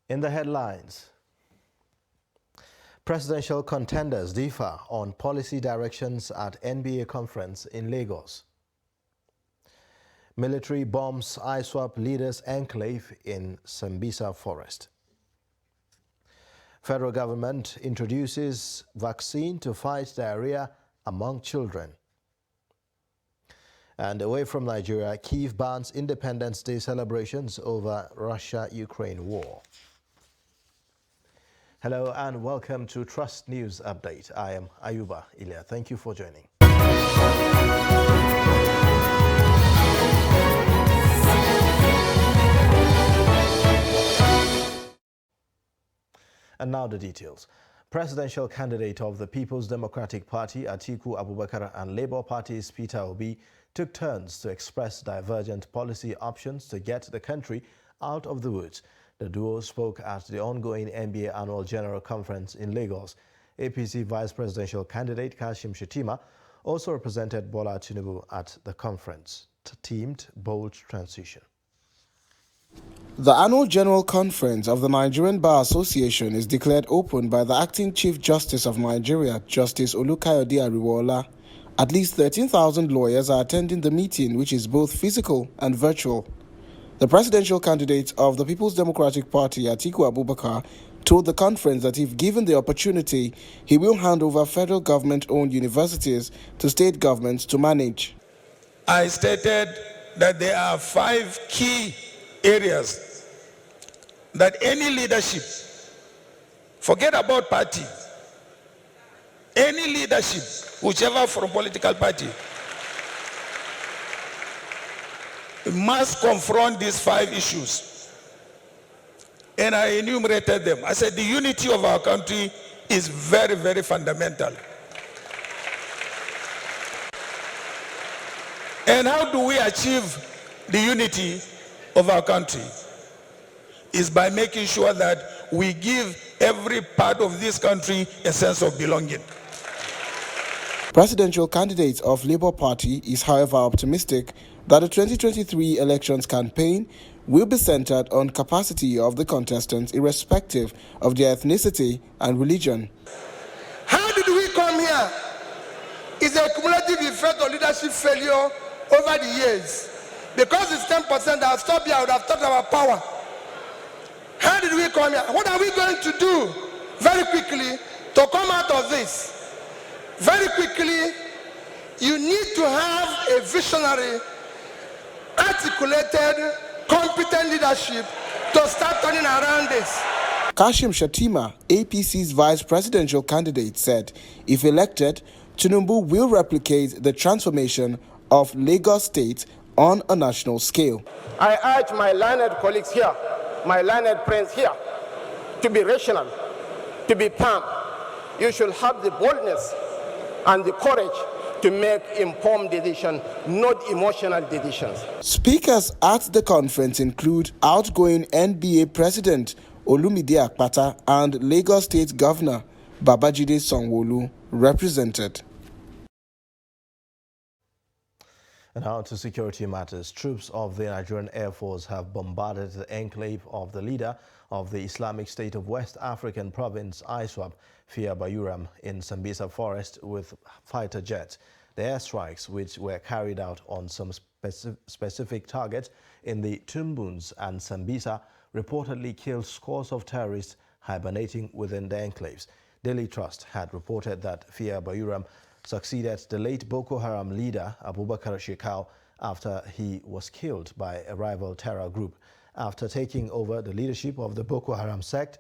In the headlines, presidential contenders differ on policy directions at NBA conference in Lagos. Military bombs ISWAP leaders' enclave in Sambisa forest. Federal government introduces vaccine to fight diarrhea among children. And away from Nigeria, Kyiv bans Independence Day celebrations over Russia-Ukraine war. Hello and welcome to Trust News Update. I am Ayuba Ilya. Thank you for joining. And now the details. Presidential candidate of the People's Democratic Party, Atiku Abubakar, and Labour Party's Peter Obi took turns to express divergent policy options to get the country out of the woods. The duo spoke at the ongoing NBA Annual General Conference in Lagos. APC Vice Presidential candidate Kashim Shettima also represented Bola Tinubu at the conference, teamed Bold Transition. The Annual General Conference of the Nigerian Bar Association is declared open by the Acting Chief Justice of Nigeria, Justice Olukayode Ariwoola. At least 13,000 lawyers are attending the meeting, which is both physical and virtual. The presidential candidate of the People's Democratic Party, Atiku Abubakar, told the conference that if given the opportunity, he will hand over federal government-owned universities to state governments to manage. I stated that there are 5 key areas that any leadership, forget about party, any leadership, whichever from political party, must confront these 5 issues. And I enumerated them. I said the unity of our country is very, very fundamental. And how do we achieve the unity of our country? Is by making sure that we give every part of this country a sense of belonging. Presidential candidate of Labour Party is, however, optimistic that the 2023 elections campaign will be centered on capacity of the contestants irrespective of their ethnicity and religion. How did we come here? It's a cumulative effect of leadership failure over the years. Because it's 10% that have stopped here, I would have talked about power. How did we come here? What are we going to do very quickly to come out of this? Very quickly, you need to have a visionary, articulated, competent leadership to start turning around this. Kashim Shettima, APC's vice presidential candidate, said if elected, Tinubu will replicate the transformation of Lagos State on a national scale. I urge my learned colleagues here, my learned friends here, to be rational, to be calm. You should have the boldness and the courage to make informed decisions, not emotional decisions. Speakers at the conference include outgoing NBA President Olumide Akpata and Lagos State Governor Babajide Sanwo-Olu represented. And now to security matters. Troops of the Nigerian Air Force have bombarded the enclave of the leader of the Islamic State of West African province, ISWAP, Fia Bayuram, in Sambisa forest with fighter jets. The airstrikes, which were carried out on some specific targets in the Tumbuns and Sambisa, reportedly killed scores of terrorists hibernating within the enclaves. Daily Trust had reported that Fia Bayuram succeeded the late Boko Haram leader Abubakar Shekau after he was killed by a rival terror group. After taking over the leadership of the Boko Haram sect,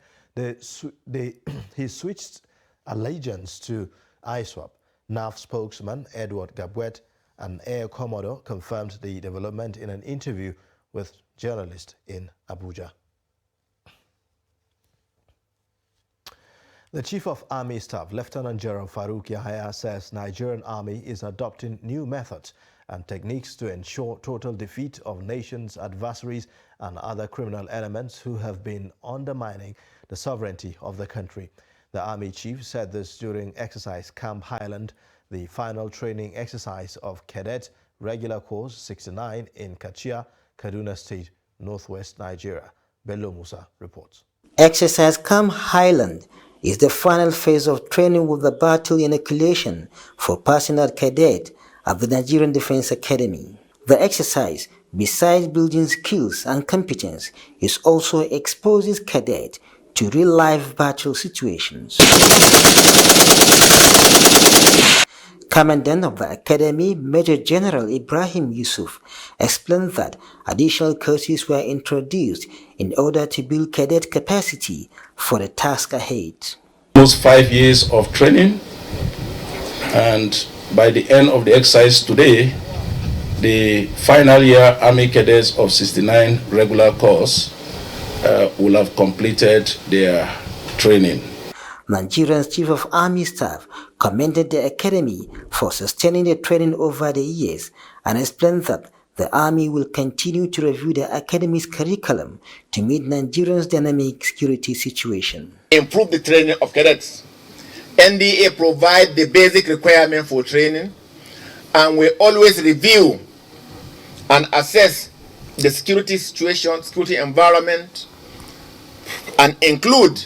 he switched allegiance to ISWAP. NAF spokesman Edward Gabwet, an Air Commodore, confirmed the development in an interview with journalists in Abuja. The Chief of Army Staff, Lieutenant General Farouk Yahaya, says Nigerian Army is adopting new methods and techniques to ensure total defeat of nation's adversaries and other criminal elements who have been undermining the sovereignty of the country. The Army Chief said this during exercise Camp Highland, the final training exercise of Cadet Regular Course 69 in Kachia, Kaduna State, Northwest Nigeria. Bello Musa reports. Exercise Camp Highland is the final phase of training with the battle inoculation for personnel cadet at the Nigerian Defense Academy. The exercise, besides building skills and competence, is also exposes cadets to real-life battle situations. Commandant of the Academy, Major General Ibrahim Yusuf, explained that additional courses were introduced in order to build cadet capacity for the task ahead. Almost 5 years of training, and by the end of the exercise today, the final year Army Cadets of 69 regular course will have completed their training. Nigeria's Chief of Army Staff commended the Academy for sustaining the training over the years and explained that the Army will continue to review the Academy's curriculum to meet Nigeria's dynamic security situation. Improve the training of cadets. NDA provide the basic requirement for training, and we always review and assess the security situation, security environment, and include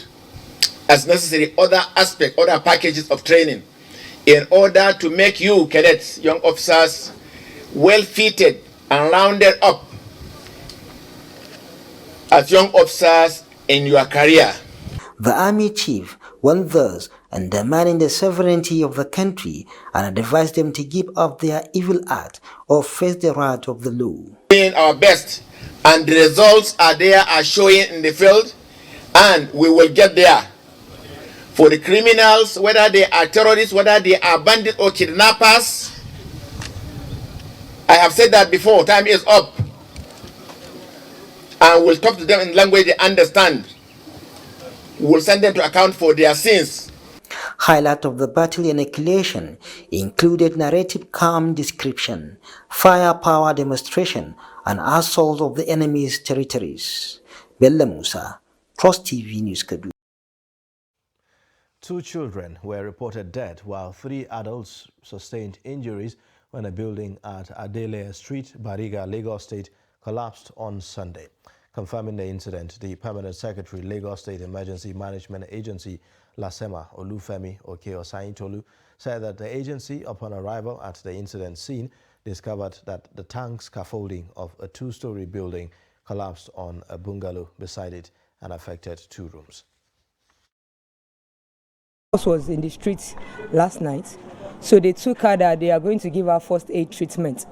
as necessary other aspects, other packages of training in order to make you cadets, young officers, well fitted and rounded up as young officers in your career. The Army Chief went thus undermining the sovereignty of the country and advised them to give up their evil act or face the wrath of the law. Doing our best, and the results are there, are showing in the field, and we will get there. For the criminals, whether they are terrorists, whether they are bandits or kidnappers, I have said that before, time is up. And we'll talk to them in language they understand. We'll send them to account for their sins. Highlight of the battle inoculation included narrative calm description, firepower demonstration, and assault of the enemy's territories. Bella Musa, Trust TV News Kaduna. 2 children were reported dead while 3 adults sustained injuries when a building at Adeleye Street, Bariga, Lagos State collapsed on Sunday. Confirming the incident, the Permanent Secretary, Lagos State Emergency Management Agency, LASEMA, Olufemi Oke-Osanyintolu, said that the agency, upon arrival at the incident scene, discovered that the tank scaffolding of a 2-story building collapsed on a bungalow beside it and affected 2 rooms. Was in the streets last night, so they took her that they are going to give her first aid treatment.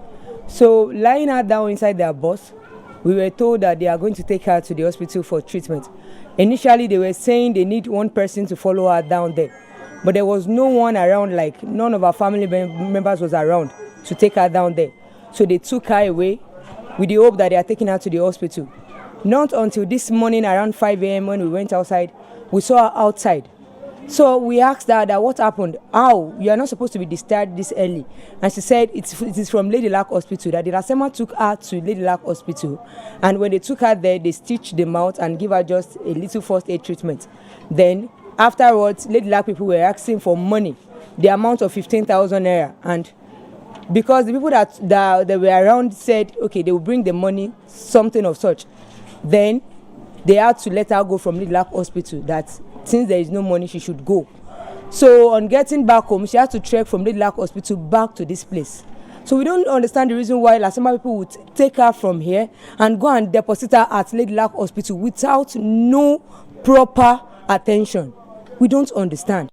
So lying her down inside their bus, we were told that they are going to take her to the hospital for treatment. Initially they were saying they need 1 person to follow her down there, but there was no one around, like none of our family members was around to take her down there. So they took her away with the hope that they are taking her to the hospital. Not until this morning around 5 a.m. when we went outside, we saw her outside. So we asked her that what happened, how, you are not supposed to be discharged this early. And she said it is from Lady Luck Hospital, that the LASEMA took her to Lady Luck Hospital. And when they took her there, they stitched the mouth and give her just a little first aid treatment. Then afterwards, Lady Luck people were asking for money, the amount of 15,000 naira. And because the people that were around said, okay, they will bring the money, something of such. Then they had to let her go from Lady Luck Hospital, that since there is no money, she should go. So on getting back home, she had to trek from Lady Luck Hospital back to this place. So we don't understand the reason why LASEMA people would take her from here and go and deposit her at Lady Luck Hospital without no proper attention. We don't understand.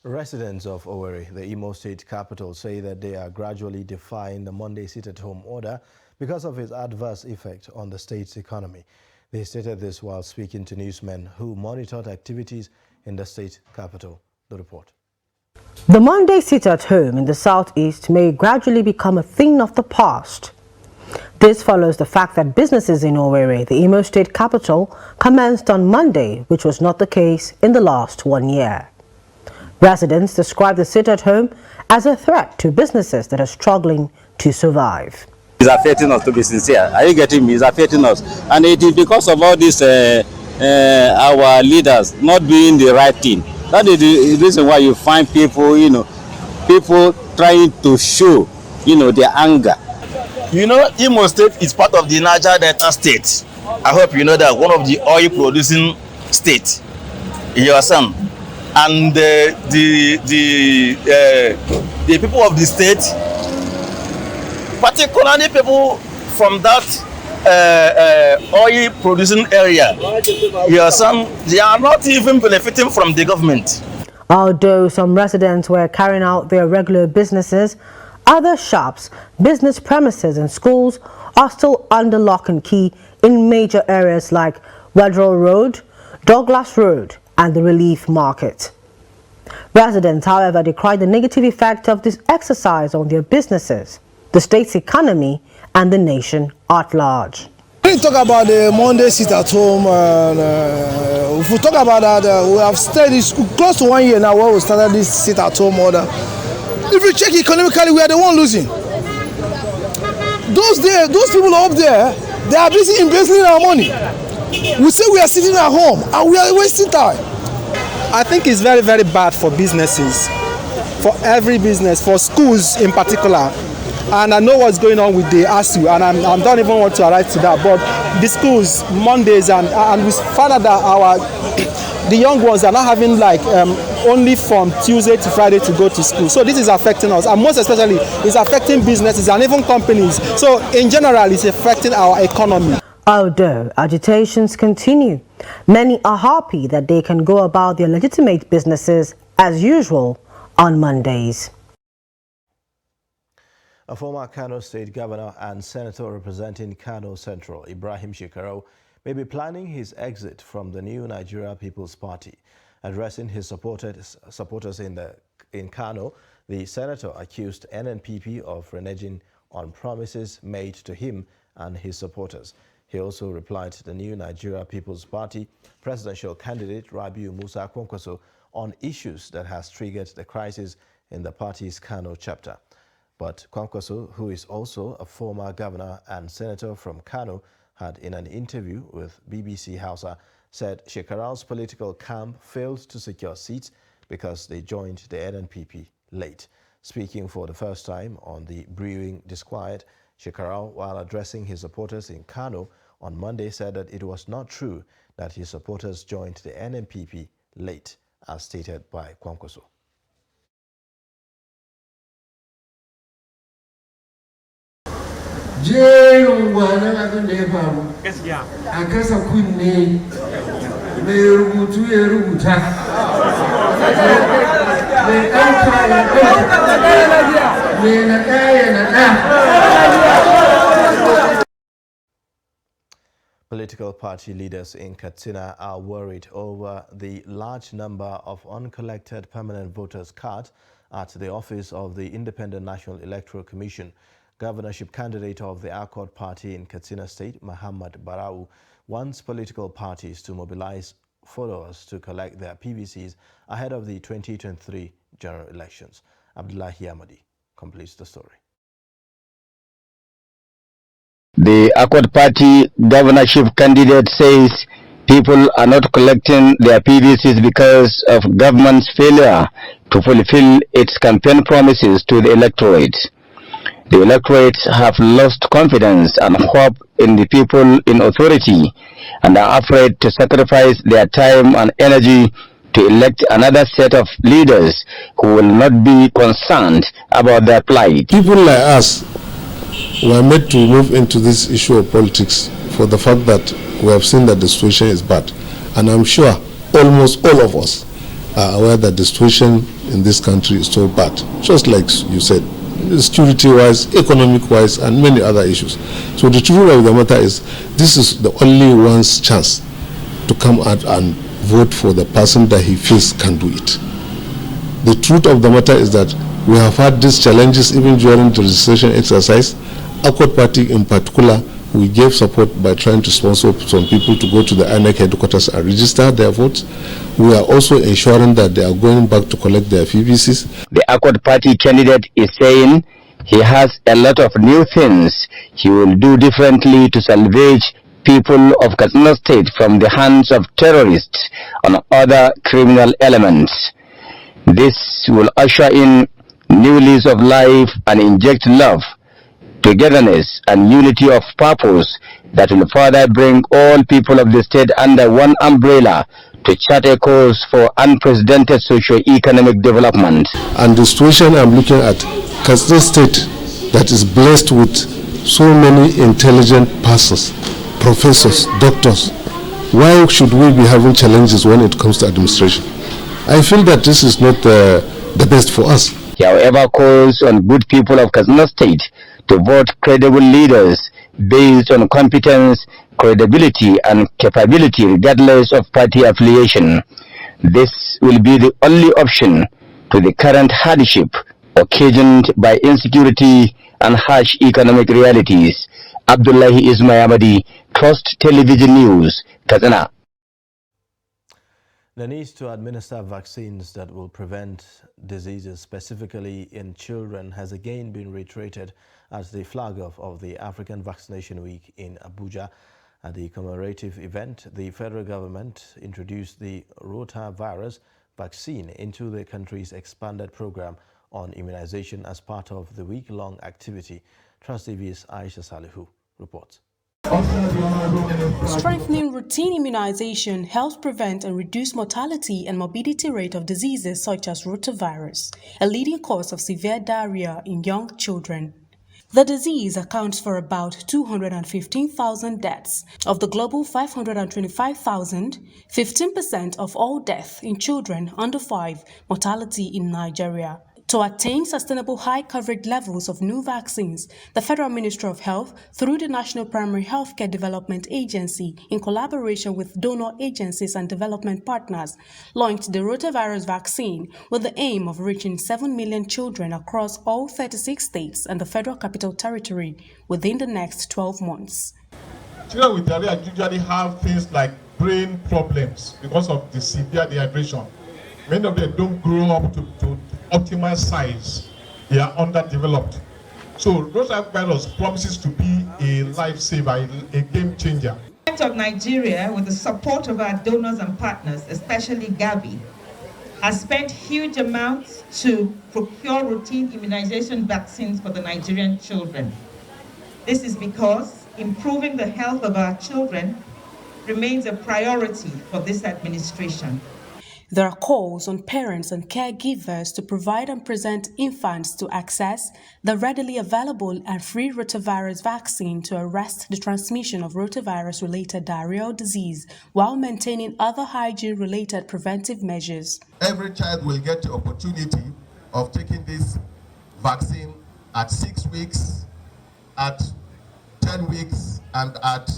Residents of Owerri, the Imo State capital, say that they are gradually defying the Monday sit-at-home order because of its adverse effect on the state's economy. They stated this while speaking to newsmen who monitored activities in the state capital. The report. The Monday sit-at-home in the southeast may gradually become a thing of the past. This follows the fact that businesses in Owerri, the Imo State capital, commenced on Monday, which was not the case in the last 1 year. Residents describe the sit-at-home as a threat to businesses that are struggling to survive. It's affecting us, to be sincere. Are you getting me? It's affecting us. And it is because of all this, our leaders not doing the right thing. That is the reason why you find people, people trying to show, their anger. Imo State is part of the Niger Delta State. I hope you know that one of the oil producing states, you understand, and the people of the state, particularly people from that oil producing area, you understand, they are not even benefiting from the government. Although some residents were carrying out their regular businesses, other shops, business premises and schools are still under lock and key in major areas like Wedrell Road, Douglas Road and the Relief Market. Residents, however, decried the negative effect of this exercise on their businesses, the state's economy and the nation at large. When we talk about the Monday sit at home, if we talk about that, we have stayed close to 1 year now where we started this sit at home order. If you check economically, we are the one losing. Those people up there, they are busy embezzling our money. We say we are sitting at home and we are wasting time. I think it's very, very bad for businesses, for every business, for schools in particular. And I know what's going on with the ASU, and I don't even want to arrive to that. But the schools, Mondays, and we found out that the young ones are not having like only from Tuesday to Friday to go to school. So this is affecting us, and most especially it's affecting businesses and even companies. So in general, it's affecting our economy. Although agitations continue, many are happy that they can go about their legitimate businesses as usual on Mondays. A former Kano State Governor and Senator representing Kano Central, Ibrahim Shekarau, may be planning his exit from the New Nigeria People's Party. Addressing his supporters in Kano, the senator accused NNPP of reneging on promises made to him and his supporters. He also replied to the New Nigeria People's Party presidential candidate Rabiu Musa Kwankwaso on issues that has triggered the crisis in the party's Kano chapter. But Kwankwaso, who is also a former governor and senator from Kano, had in an interview with BBC Hausa said Shekarau's political camp failed to secure seats because they joined the NNPP late. Speaking for the first time on the brewing disquiet, Shekarau, while addressing his supporters in Kano on Monday, said that it was not true that his supporters joined the NNPP late, as stated by Kwankwaso. Jerin gwanon abin da ya faru a kasa kunne mai rubutu ya rubuta mai ɗauka ya ɗauka mai naɗa ya naɗa. Political party leaders in Katsina are worried over the large number of uncollected permanent voters' cards at the office of the Independent National Electoral Commission. Governorship candidate of the Accord Party in Katsina State, Muhammad Barau, wants political parties to mobilize followers to collect their PVCs ahead of the 2023 general elections. Abdullahi Ahmadi completes the story. The Accord Party governorship candidate says people are not collecting their PVCs because of government's failure to fulfill its campaign promises to the electorate. The electorate have lost confidence and hope in the people in authority and are afraid to sacrifice their time and energy to elect another set of leaders who will not be concerned about their plight. People like us were made to move into this issue of politics for the fact that we have seen that the situation is bad. And I'm sure almost all of us are aware that the situation in this country is so bad, just like you said, security-wise, economic-wise, and many other issues. So the truth of the matter is, this is the only one's chance to come out and vote for the person that he feels can do it. The truth of the matter is that we have had these challenges even during the registration exercise. Accord Party in particular, we gave support by trying to sponsor some people to go to the INEC headquarters and register their votes. We are also ensuring that they are going back to collect their PVCs. The Accord Party candidate is saying he has a lot of new things he will do differently to salvage people of Katsina State from the hands of terrorists and other criminal elements. This will usher in new lease of life and inject love togetherness and unity of purpose that will further bring all people of the state under one umbrella to chart a course for unprecedented socio-economic development. And the situation I'm looking at, Katsina State that is blessed with so many intelligent persons, professors, doctors, why should we be having challenges when it comes to administration? I feel that this is not the best for us. He, however, calls on good people of Katsina State to vote credible leaders based on competence, credibility, and capability regardless of party affiliation. This will be the only option to the current hardship occasioned by insecurity and harsh economic realities. Abdullahi Ismayamadi, Trust Television News, Katsina. The need to administer vaccines that will prevent diseases, specifically in children, has again been reiterated as the flag of the African Vaccination Week in Abuja. At the commemorative event, the federal government introduced the rotavirus vaccine into the country's expanded program on immunization as part of the week-long activity. Trust TV's Aisha Salihu reports. Strengthening routine immunization helps prevent and reduce mortality and morbidity rate of diseases such as rotavirus, a leading cause of severe diarrhea in young children. The disease accounts for about 215,000 deaths. Of the global 525,000, 15% of all deaths in children under 5 mortality in Nigeria. To attain sustainable high coverage levels of new vaccines, the Federal Ministry of Health, through the National Primary Healthcare Development Agency, in collaboration with donor agencies and development partners, launched the rotavirus vaccine with the aim of reaching 7 million children across all 36 states and the Federal Capital Territory within the next 12 months. Children with diarrhea usually have things like brain problems because of the severe dehydration. Many of them don't grow up to optimal size. They are underdeveloped. So rotavirus promises to be a lifesaver, a game changer. The government of Nigeria, with the support of our donors and partners, especially Gavi, has spent huge amounts to procure routine immunization vaccines for the Nigerian children. This is because improving the health of our children remains a priority for this administration. There are calls on parents and caregivers to provide and present infants to access the readily available and free rotavirus vaccine to arrest the transmission of rotavirus-related diarrheal disease while maintaining other hygiene-related preventive measures. Every child will get the opportunity of taking this vaccine at 6 weeks, at 10 weeks, and at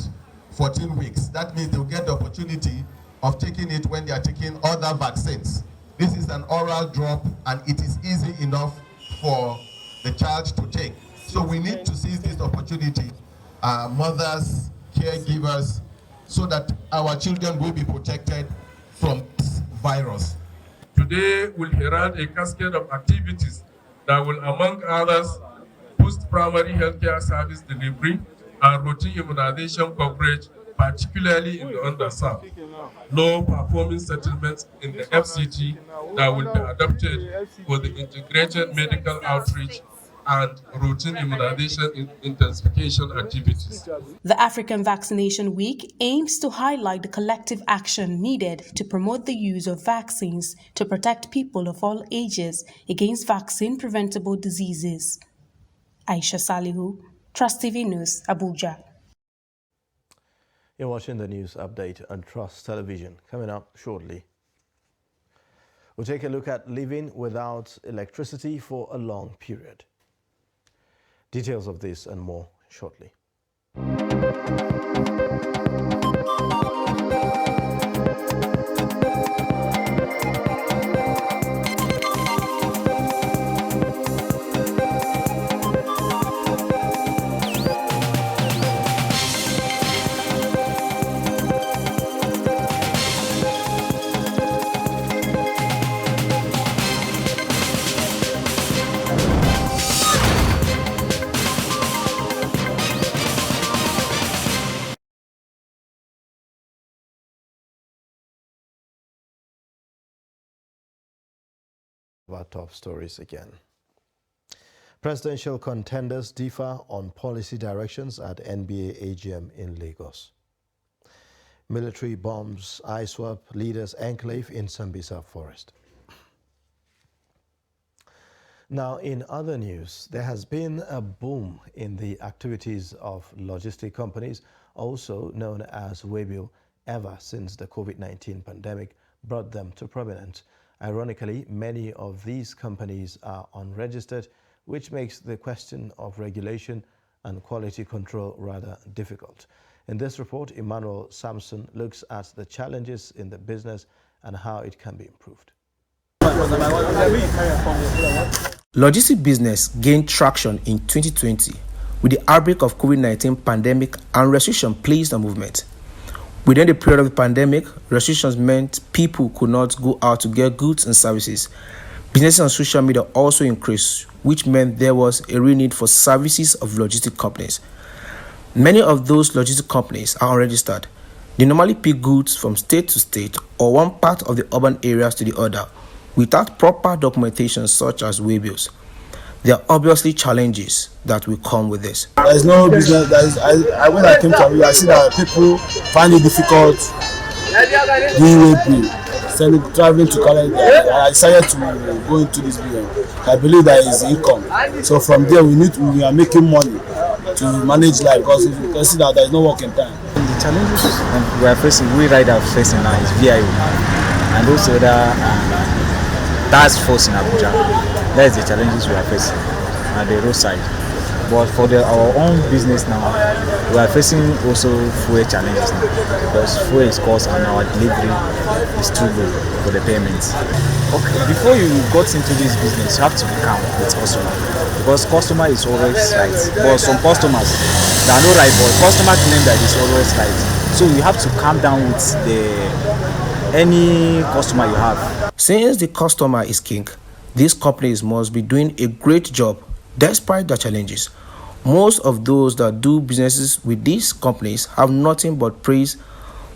14 weeks. That means they'll get the opportunity of taking it when they are taking other vaccines. This is an oral drop and it is easy enough for the child to take. So we need to seize this opportunity, mothers, caregivers, so that our children will be protected from this virus. Today will herald a cascade of activities that will, among others, boost primary healthcare service delivery and routine immunization coverage, particularly in the underserved. Low-performing settlements in the FCT that will be adopted for the integrated medical outreach and routine immunization intensification activities. The African Vaccination Week aims to highlight the collective action needed to promote the use of vaccines to protect people of all ages against vaccine-preventable diseases. Aisha Salihu, Trust TV News, Abuja. You're watching the news update on Trust Television. Coming up shortly, we'll take a look at living without electricity for a long period. Details of this and more shortly. Our top stories again. Presidential contenders differ on policy directions at NBA AGM in Lagos. Military bombs ISWAP leaders' enclave in Sambisa Forest. Now, in other news, there has been a boom in the activities of logistic companies, also known as Waybill, ever since the COVID-19 pandemic brought them to prominence. Ironically, many of these companies are unregistered, which makes the question of regulation and quality control rather difficult. In this report, Emmanuel Samson looks at the challenges in the business and how it can be improved. Logistics business gained traction in 2020 with the outbreak of COVID-19 pandemic and restriction placed on movement. Within the period of the pandemic, restrictions meant people could not go out to get goods and services. Businesses on social media also increased, which meant there was a real need for services of logistic companies. Many of those logistic companies are unregistered. They normally pick goods from state to state or one part of the urban areas to the other without proper documentation such as waybills. There are obviously challenges that will come with this. There is no business. When I came to Abuja, I see that people find it difficult doing waybill. Traveling to college, I decided to go into this business. I believe there is income. So from there, we are making money to manage life, because if you can see that there is no working time. The challenges we riders are facing now is VIO and also the task force in Abuja. That is the challenges we are facing at the roadside. But for our own business now, we are facing also fuel challenges now, because fuel is cost and our delivery is too low for the payments. Okay, before you got into this business, you have to be calm with customer, because customer is always right. But some customers, they are not right, but customer claim that it's always right. So you have to calm down with any customer you have. Since the customer is king, these companies must be doing a great job despite the challenges. Most of those that do businesses with these companies have nothing but praise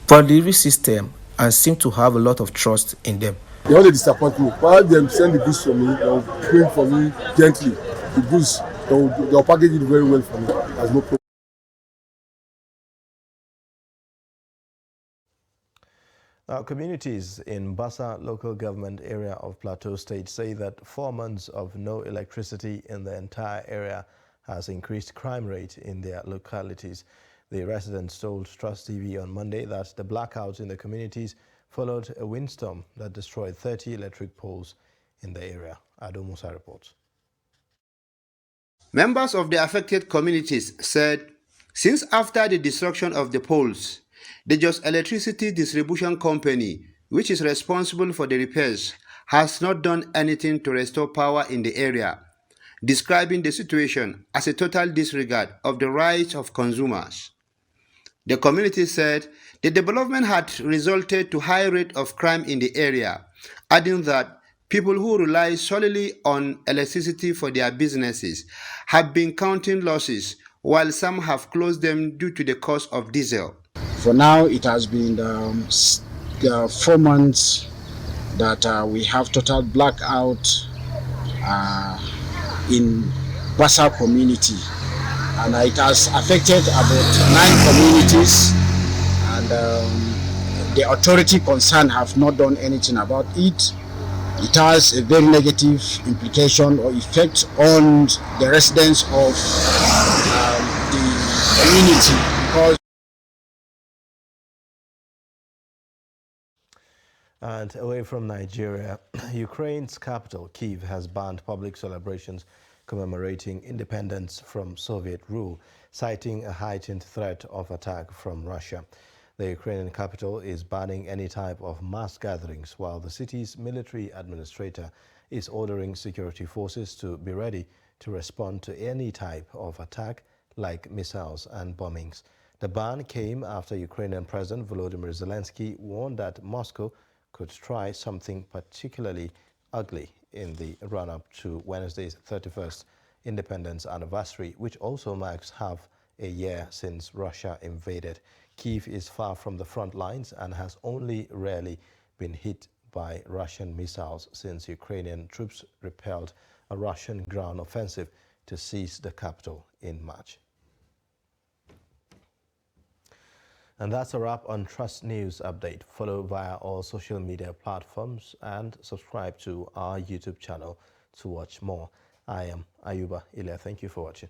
for the delivery system and seem to have a lot of trust in them. They only disappoint me. While them send the goods for me, they'll bring for me gently. The goods, they'll package it very well for me. There's no problem. Now, communities in Bassa local government area of Plateau State say that 4 months of no electricity in the entire area has increased crime rate in their localities. The residents told Trust TV on Monday that the blackouts in the communities followed a windstorm that destroyed 30 electric poles in the area. Ado Musa reports. Members of the affected communities said, since after the destruction of the poles, the Jos Electricity Distribution Company, which is responsible for the repairs, has not done anything to restore power in the area, describing the situation as a total disregard of the rights of consumers. The community said the development had resulted to high rate of crime in the area, adding that people who rely solely on electricity for their businesses have been counting losses, while some have closed them due to the cost of diesel. For now, it has been 4 months that we have total blackout in Bassa community, and it has affected about 9 communities, and the authority concerned have not done anything about it. It has a very negative implication or effect on the residents of the community, because And away from Nigeria, Ukraine's capital, Kyiv, has banned public celebrations commemorating independence from Soviet rule, citing a heightened threat of attack from Russia. The Ukrainian capital is banning any type of mass gatherings, while the city's military administrator is ordering security forces to be ready to respond to any type of attack like missiles and bombings. The ban came after Ukrainian President Volodymyr Zelensky warned that Moscow could try something particularly ugly in the run-up to Wednesday's 31st independence anniversary, which also marks half a year since Russia invaded. Kyiv is far from the front lines and has only rarely been hit by Russian missiles since Ukrainian troops repelled a Russian ground offensive to seize the capital in March. And that's a wrap on Trust News Update. Follow via all social media platforms and subscribe to our YouTube channel to watch more. I am Ayuba Ilya. Thank you for watching.